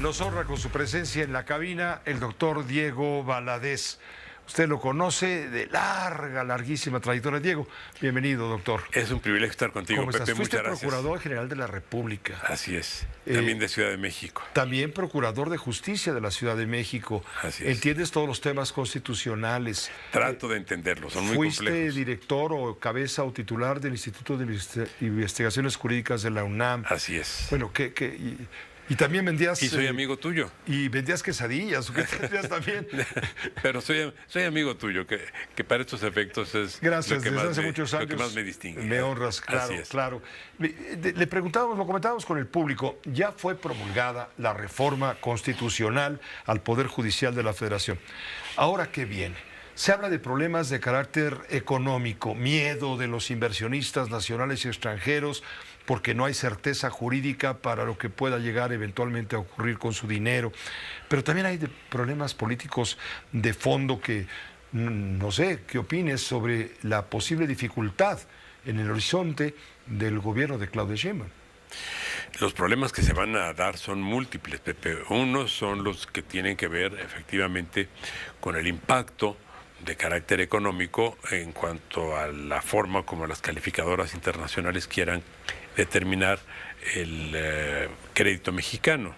Nos honra con su presencia en la cabina el doctor Diego Valadez. Usted lo conoce de larguísima trayectoria. Diego, bienvenido, doctor. Es un privilegio estar contigo, ¿Cómo estás? Pepe. Fuiste Muchas gracias. Procurador General de la República. Así es. También de Ciudad de México. También Procurador de Justicia de la Ciudad de México. Así es. Entiendes todos los temas constitucionales. Trato de entenderlos, son muy complejos. Fuiste director o cabeza o titular del Instituto de Investigaciones Jurídicas de la UNAM. Así es. Bueno, y también vendías... Y soy amigo tuyo. Y vendías quesadillas, ¿o qué vendías también? Pero soy amigo tuyo, que para estos efectos es Gracias, lo que, desde más hace me, muchos lo años que más me distingue. Me honras, claro, claro. Le preguntábamos, lo comentábamos con el público, ya fue promulgada la reforma constitucional al Poder Judicial de la Federación. Ahora, ¿qué viene? Se habla de problemas de carácter económico, miedo de los inversionistas nacionales y extranjeros, porque no hay certeza jurídica para lo que pueda llegar eventualmente a ocurrir con su dinero. Pero también hay problemas políticos de fondo que, no sé, ¿qué opines sobre la posible dificultad en el horizonte del gobierno de Claudia Sheinbaum? Los problemas que se van a dar son múltiples, Pepe. Unos son los que tienen que ver efectivamente con el impacto de carácter económico en cuanto a la forma como las calificadoras internacionales quieran determinar el crédito mexicano.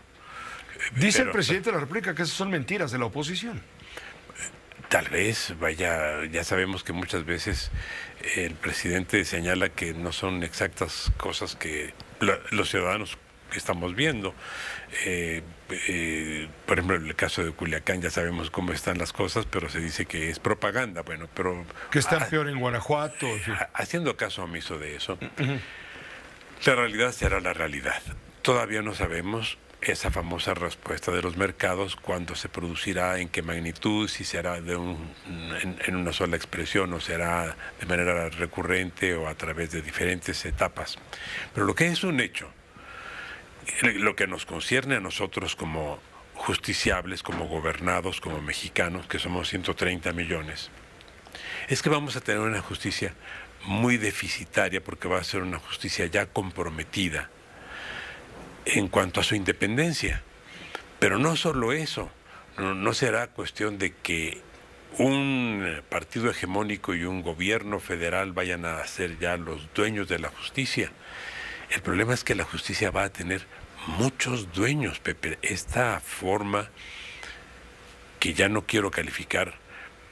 Dice el presidente de la República que esas son mentiras de la oposición. Tal vez, ya sabemos que muchas veces el presidente señala que no son exactas cosas que los ciudadanos estamos viendo. Por ejemplo, en el caso de Culiacán ya sabemos cómo están las cosas, pero se dice que es propaganda. Bueno, pero que está peor en Guanajuato. Sí. Haciendo caso omiso de eso, la realidad será la realidad. Todavía no sabemos esa famosa respuesta de los mercados, cuándo se producirá, en qué magnitud, si será en una sola expresión o será de manera recurrente o a través de diferentes etapas. Pero lo que es un hecho, lo que nos concierne a nosotros como justiciables, como gobernados, como mexicanos, que somos 130 millones, es que vamos a tener una justicia muy deficitaria, porque va a ser una justicia ya comprometida en cuanto a su independencia. Pero no solo eso, no será cuestión de que un partido hegemónico y un gobierno federal vayan a ser ya los dueños de la justicia. El problema es que la justicia va a tener muchos dueños, Pepe. Esta forma que ya no quiero calificar,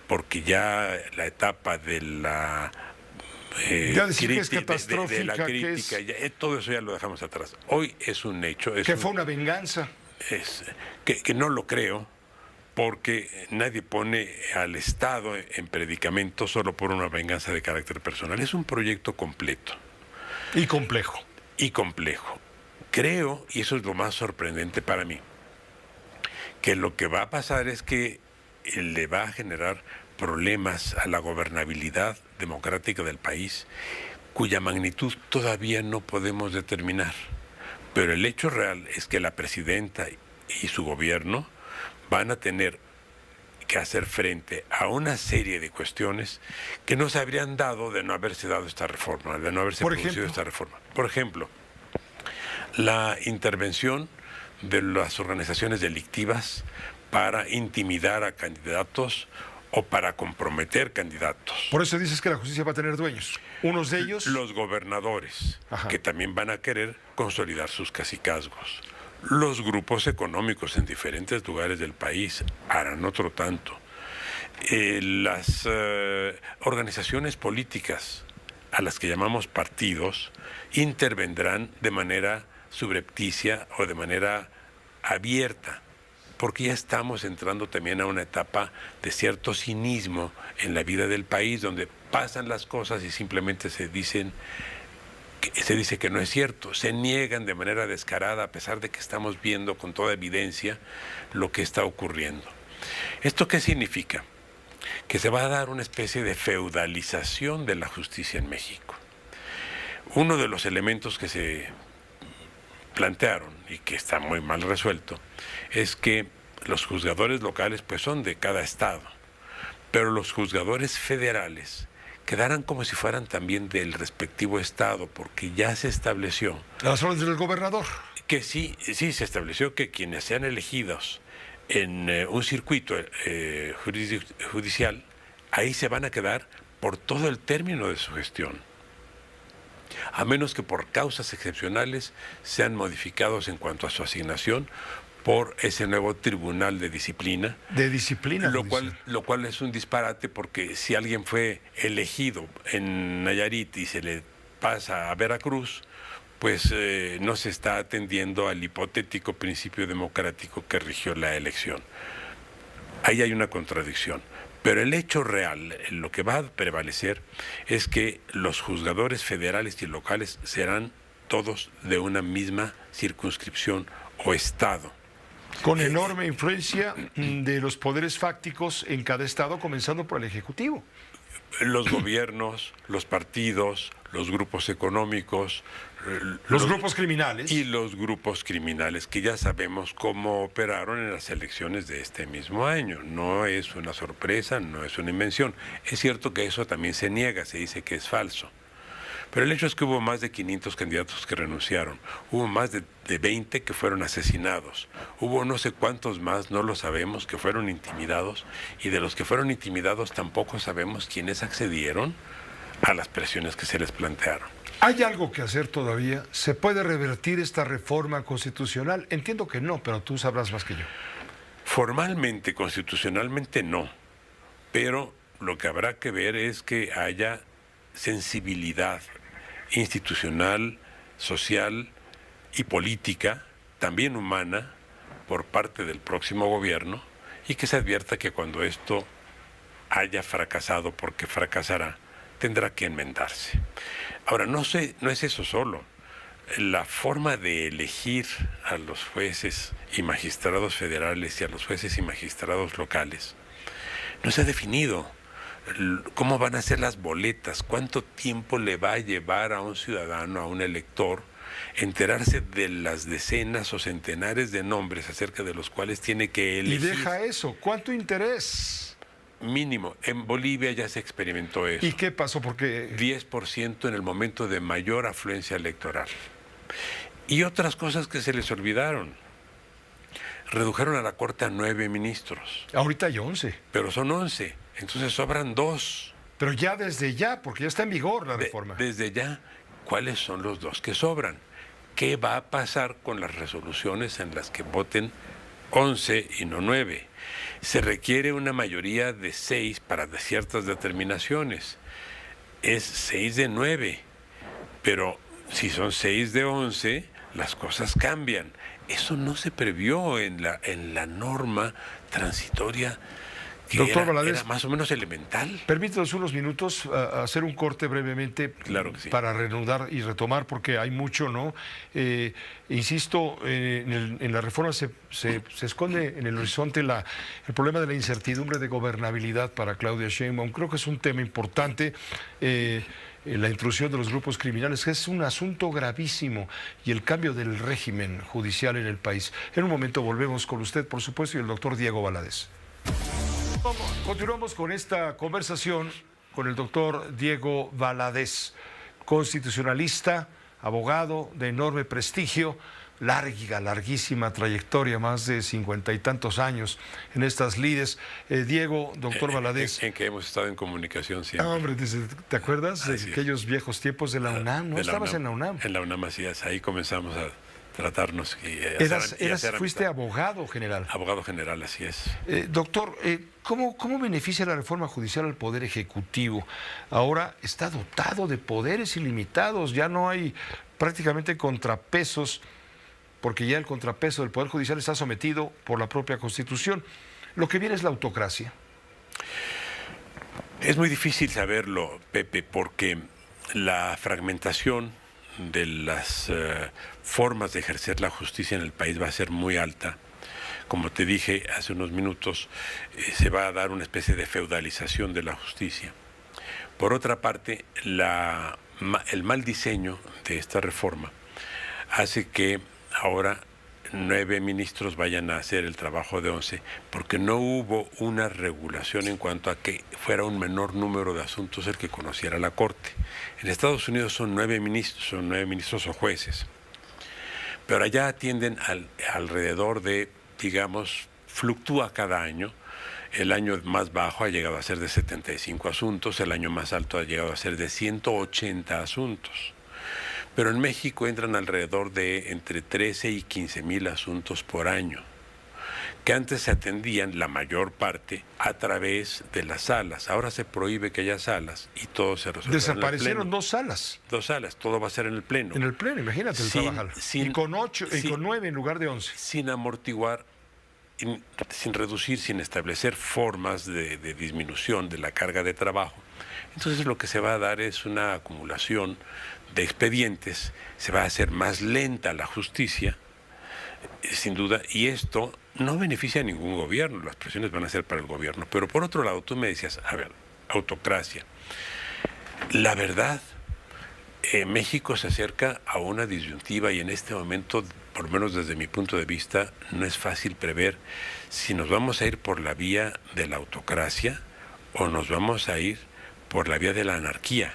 porque ya la etapa de la ya decir que es catastrófica, de la crítica, todo eso ya lo dejamos atrás. Hoy es un hecho. Que fue una venganza. Que no lo creo, porque nadie pone al Estado en predicamento solo por una venganza de carácter personal. Es un proyecto completo. Y complejo. Y complejo. Creo, y eso es lo más sorprendente para mí, que lo que va a pasar es que le va a generar problemas a la gobernabilidad democrática del país, cuya magnitud todavía no podemos determinar. Pero el hecho real es que la presidenta y su gobierno van a tener que hacer frente a una serie de cuestiones que no se habrían dado de no haberse dado esta reforma, de no haberse producido esta reforma. Por ejemplo, la intervención de las organizaciones delictivas para intimidar a candidatos o para comprometer candidatos. Por eso dices que la justicia va a tener dueños. Unos de ellos... Los gobernadores, que también van a querer consolidar sus cacicazgos. Los grupos económicos en diferentes lugares del país harán otro tanto. Las organizaciones políticas, a las que llamamos partidos, intervendrán de manera subrepticia o de manera abierta, porque ya estamos entrando también a una etapa de cierto cinismo en la vida del país, donde pasan las cosas y simplemente se dice que no es cierto, se niegan de manera descarada, a pesar de que estamos viendo con toda evidencia lo que está ocurriendo. ¿Esto qué significa? Que se va a dar una especie de feudalización de la justicia en México. Uno de los elementos que se plantearon y que está muy mal resuelto es que los juzgadores locales pues son de cada estado, pero los juzgadores federales quedaran como si fueran también del respectivo estado, porque ya se estableció las órdenes del gobernador, que sí se estableció que quienes sean elegidos en un circuito judicial, ahí se van a quedar por todo el término de su gestión, a menos que por causas excepcionales sean modificados en cuanto a su asignación por ese nuevo tribunal de disciplina. De disciplina. Lo cual es un disparate, porque si alguien fue elegido en Nayarit y se le pasa a Veracruz, pues no se está atendiendo al hipotético principio democrático que rigió la elección. Ahí hay una contradicción. Pero el hecho real, lo que va a prevalecer, es que los juzgadores federales y locales serán todos de una misma circunscripción o estado. Con enorme influencia de los poderes fácticos en cada estado, comenzando por el Ejecutivo. Los gobiernos, los partidos, los grupos económicos, los grupos criminales. Y los grupos criminales, que ya sabemos cómo operaron en las elecciones de este mismo año. No es una sorpresa, no es una invención. Es cierto que eso también se niega, se dice que es falso. Pero el hecho es que hubo más de 500 candidatos que renunciaron. Hubo más de 20 que fueron asesinados. Hubo no sé cuántos más, no lo sabemos, que fueron intimidados. Y de los que fueron intimidados tampoco sabemos quiénes accedieron a las presiones que se les plantearon. ¿Hay algo que hacer todavía? ¿Se puede revertir esta reforma constitucional? Entiendo que no, pero tú sabrás más que yo. Formalmente, constitucionalmente no. Pero lo que habrá que ver es que haya sensibilidad institucional, social y política, también humana, por parte del próximo gobierno, y que se advierta que cuando esto haya fracasado, porque fracasará, tendrá que enmendarse. Ahora, no es eso solo. La forma de elegir a los jueces y magistrados federales y a los jueces y magistrados locales no se ha definido. ¿Cómo van a ser las boletas? ¿Cuánto tiempo le va a llevar a un ciudadano, a un elector, enterarse de las decenas o centenares de nombres acerca de los cuales tiene que elegir? Y deja eso, ¿cuánto interés? Mínimo. En Bolivia ya se experimentó eso. ¿Y qué pasó? Porque 10% en el momento de mayor afluencia electoral. Y otras cosas que se les olvidaron. Redujeron a la Corte a 9 ministros. Ahorita hay 11. Pero son 11. Entonces sobran 2. Pero ya desde ya, porque ya está en vigor la reforma. Desde ya, ¿cuáles son los 2 que sobran? ¿Qué va a pasar con las resoluciones en las que voten 11 y no 9? Se requiere una mayoría de 6 para ciertas determinaciones. Es 6 de 9. Pero si son 6 de 11, las cosas cambian. Eso no se previó en la norma transitoria, que Doctor Valadez, era más o menos elemental. Permítanos unos minutos hacer un corte brevemente. Claro que sí. Para reanudar y retomar, porque hay mucho, ¿no? Insisto, en la reforma se esconde en el horizonte el problema de la incertidumbre de gobernabilidad para Claudia Sheinbaum. Creo que es un tema importante. La intrusión de los grupos criminales, que es un asunto gravísimo, y el cambio del régimen judicial en el país. En un momento volvemos con usted, por supuesto, y el doctor Diego Valadez. Continuamos con esta conversación con el doctor Diego Valadez, constitucionalista, abogado de enorme prestigio, larguísima trayectoria, más de 50 y tantos años en estas lides. Diego, doctor Valadez. En que hemos estado en comunicación siempre. Hombre, ¿te acuerdas de aquellos viejos tiempos de la UNAM? ¿No estabas en la UNAM? En la UNAM, así es. Ahí comenzamos a tratarnos. Fuiste abogado general. Abogado general, así es. Doctor, ¿cómo beneficia la reforma judicial al Poder Ejecutivo? Ahora está dotado de poderes ilimitados, ya no hay prácticamente contrapesos, porque ya el contrapeso del Poder Judicial está sometido por la propia Constitución. Lo que viene es la autocracia. Es muy difícil saberlo, Pepe, porque la fragmentación de las formas de ejercer la justicia en el país va a ser muy alta. Como te dije hace unos minutos, se va a dar una especie de feudalización de la justicia. Por otra parte, el mal diseño de esta reforma hace que ahora 9 ministros vayan a hacer el trabajo de 11, porque no hubo una regulación en cuanto a que fuera un menor número de asuntos el que conociera la Corte. En Estados Unidos son 9 ministros o jueces. pero allá atienden alrededor de, digamos, fluctúa cada año. El año más bajo ha llegado a ser de 75 asuntos, el año más alto ha llegado a ser de 180 asuntos. Pero en México entran alrededor de entre 13 y 15 mil asuntos por año, que antes se atendían, la mayor parte, a través de las salas. Ahora se prohíbe que haya salas y todo se resuelve. Desaparecieron 2 salas. 2 salas, todo va a ser en el Pleno. En el Pleno, imagínate el trabajar. Y con 9 en lugar de 11. Sin amortiguar, sin reducir, sin establecer formas de disminución de la carga de trabajo. Entonces lo que se va a dar es una acumulación de expedientes, se va a hacer más lenta la justicia, sin duda, y esto no beneficia a ningún gobierno, las presiones van a ser para el gobierno. Pero por otro lado, tú me decías, a ver, autocracia. La verdad, México se acerca a una disyuntiva y en este momento, por lo menos desde mi punto de vista, no es fácil prever si nos vamos a ir por la vía de la autocracia o nos vamos a ir por la vía de la anarquía,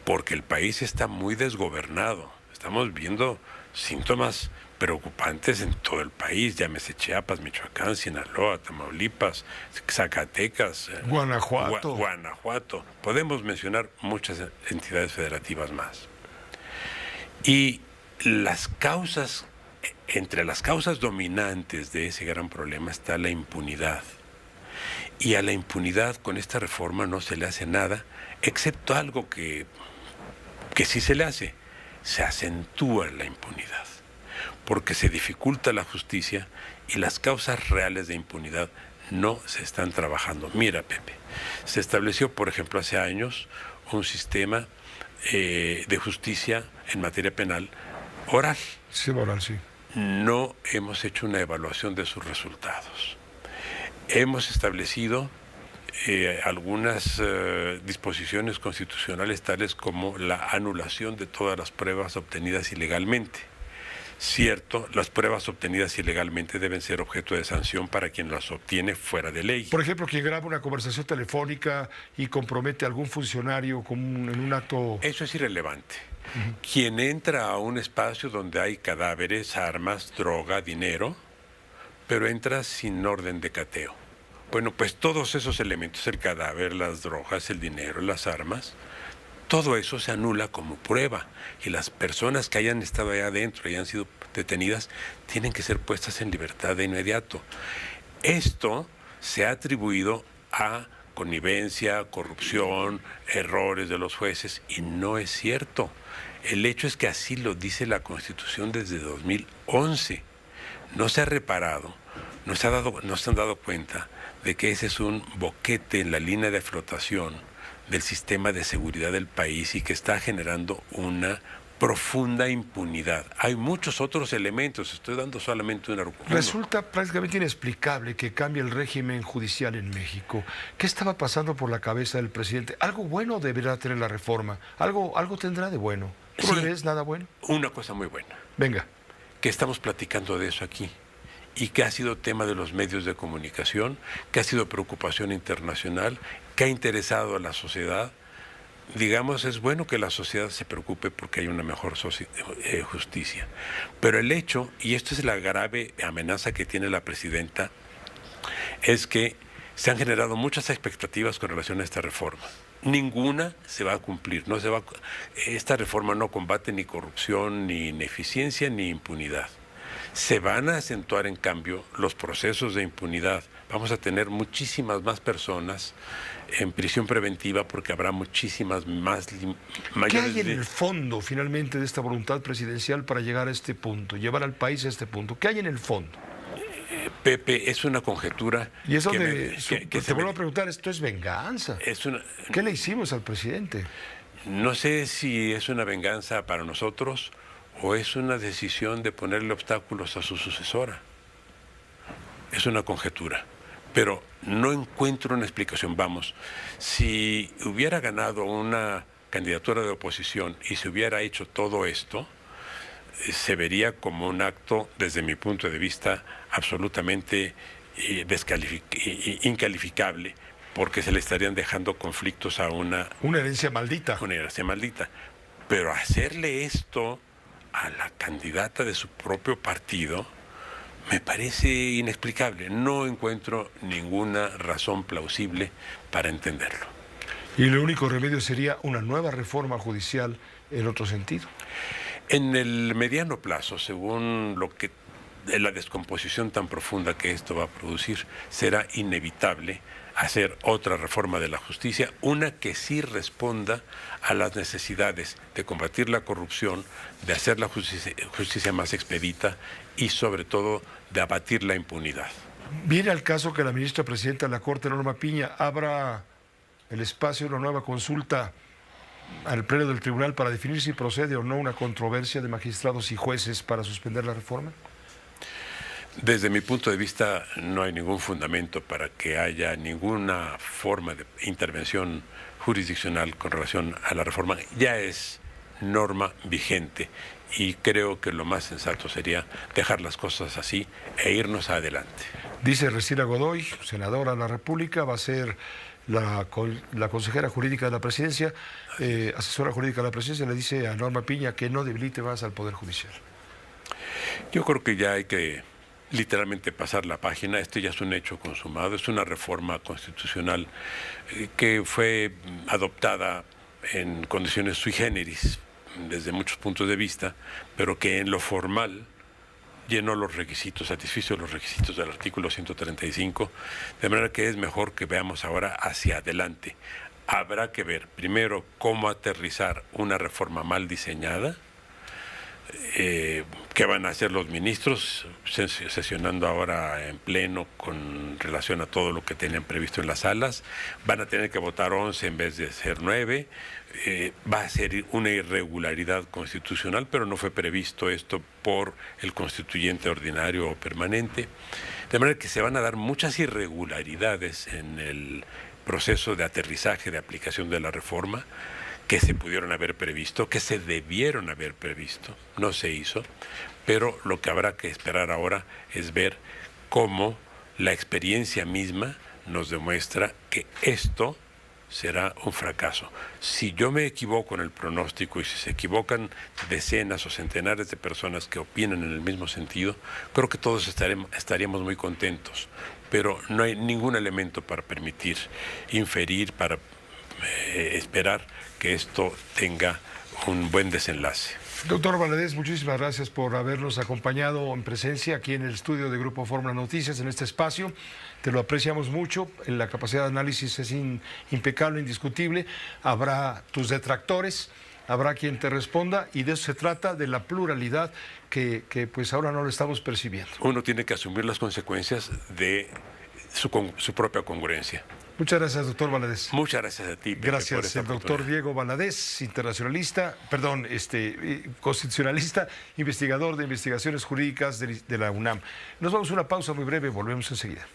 porque el país está muy desgobernado. Estamos viendo síntomas preocupantes en todo el país, llámese Chiapas, Michoacán, Sinaloa, Tamaulipas, Zacatecas, Guanajuato. Podemos mencionar muchas entidades federativas más. Y las causas, entre las causas dominantes de ese gran problema está la impunidad. Y a la impunidad con esta reforma no se le hace nada, excepto algo que sí se le hace, se acentúa la impunidad, porque se dificulta la justicia y las causas reales de impunidad no se están trabajando. Mira, Pepe, se estableció, por ejemplo, hace años un sistema de justicia en materia penal oral. Sí, oral, sí. No hemos hecho una evaluación de sus resultados. Hemos establecido algunas disposiciones constitucionales tales como la anulación de todas las pruebas obtenidas ilegalmente. Cierto, las pruebas obtenidas ilegalmente deben ser objeto de sanción para quien las obtiene fuera de ley. Por ejemplo, quien graba una conversación telefónica y compromete a algún funcionario en un acto... Eso es irrelevante. Quien entra a un espacio donde hay cadáveres, armas, droga, dinero, pero entra sin orden de cateo. Bueno, pues todos esos elementos, el cadáver, las drogas, el dinero, las armas, todo eso se anula como prueba y las personas que hayan estado allá adentro y hayan sido detenidas tienen que ser puestas en libertad de inmediato. Esto se ha atribuido a connivencia, corrupción, errores de los jueces y no es cierto. El hecho es que así lo dice la Constitución desde 2011. No se ha reparado, no se han dado cuenta de que ese es un boquete en la línea de flotación del sistema de seguridad del país y que está generando una profunda impunidad. Hay muchos otros elementos, estoy dando solamente un argumento. Resulta prácticamente inexplicable que cambie el régimen judicial en México. ¿Qué estaba pasando por la cabeza del presidente? Algo bueno deberá tener la reforma, algo tendrá de bueno. ¿Tú no le ves nada bueno? Una cosa muy buena. Venga. Que estamos platicando de eso aquí y que ha sido tema de los medios de comunicación, que ha sido preocupación internacional, que ha interesado a la sociedad. Digamos, es bueno que la sociedad se preocupe porque hay una mejor justicia. Pero el hecho, y esto es la grave amenaza que tiene la presidenta, es que se han generado muchas expectativas con relación a esta reforma. Ninguna se va a cumplir. Esta reforma no combate ni corrupción, ni ineficiencia, ni impunidad. Se van a acentuar, en cambio, los procesos de impunidad. Vamos a tener muchísimas más personas en prisión preventiva porque habrá muchísimas más mayores... ¿Qué hay en el fondo, finalmente, de esta voluntad presidencial para llegar a este punto, llevar al país a este punto? ¿Qué hay en el fondo? Pepe, es una conjetura... Y es donde te vuelvo a preguntar, ¿esto es venganza? ¿Qué le hicimos al presidente? No sé si es una venganza para nosotros o es una decisión de ponerle obstáculos a su sucesora. Es una conjetura, pero no encuentro una explicación. Vamos, si hubiera ganado una candidatura de oposición y se hubiera hecho todo esto, se vería como un acto, desde mi punto de vista, absolutamente incalificable, porque se le estarían dejando conflictos a una herencia maldita. Una herencia maldita. Pero hacerle esto a la candidata de su propio partido me parece inexplicable. No encuentro ninguna razón plausible para entenderlo. Y el único remedio sería una nueva reforma judicial en otro sentido. En el mediano plazo, según lo que la descomposición tan profunda que esto va a producir, será inevitable hacer otra reforma de la justicia, una que sí responda a las necesidades de combatir la corrupción, de hacer la justicia más expedita y sobre todo de abatir la impunidad. Viene al caso que la ministra presidenta de la Corte, Norma Piña, abra el espacio de una nueva consulta al Pleno del Tribunal para definir si procede o no una controversia de magistrados y jueces para suspender la reforma. Desde mi punto de vista, no hay ningún fundamento para que haya ninguna forma de intervención jurisdiccional con relación a la reforma. Ya es norma vigente y creo que lo más sensato sería dejar las cosas así e irnos adelante. Dice Ernestina Godoy, senadora de la República, va a ser la consejera jurídica de la presidencia, asesora jurídica de la presidencia, le dice a Norma Piña que no debilite más al Poder Judicial. Yo creo que ya hay que literalmente pasar la página. Este ya es un hecho consumado, es una reforma constitucional que fue adoptada en condiciones sui generis desde muchos puntos de vista, pero que en lo formal llenó los requisitos, satisfizo los requisitos del artículo 135, de manera que es mejor que veamos ahora hacia adelante. Habrá que ver primero cómo aterrizar una reforma mal diseñada, qué van a hacer los ministros sesionando ahora en pleno con relación a todo lo que tenían previsto en las salas. Van a tener que votar 11 en vez de ser 9. Va a ser una irregularidad constitucional, pero no fue previsto esto por el constituyente ordinario o permanente. De manera que se van a dar muchas irregularidades en el proceso de aterrizaje, de aplicación de la reforma, que se pudieron haber previsto, que se debieron haber previsto, no se hizo, pero lo que habrá que esperar ahora es ver cómo la experiencia misma nos demuestra que esto será un fracaso. Si yo me equivoco en el pronóstico y si se equivocan decenas o centenares de personas que opinan en el mismo sentido, creo que todos estaríamos muy contentos, pero no hay ningún elemento para permitir, inferir, para esperar que esto tenga un buen desenlace. Doctor Valadez, muchísimas gracias por habernos acompañado en presencia aquí en el estudio de Grupo Fórmula Noticias, en este espacio. Te lo apreciamos mucho, la capacidad de análisis es impecable, indiscutible. Habrá tus detractores, habrá quien te responda y de eso se trata, de la pluralidad que pues ahora no lo estamos percibiendo. Uno tiene que asumir las consecuencias de su propia congruencia. Muchas gracias, doctor Valadez. Muchas gracias a ti, Pepe, gracias, el doctor Diego Valadez, constitucionalista, investigador de investigaciones jurídicas de la UNAM. Nos vamos a una pausa muy breve, volvemos enseguida.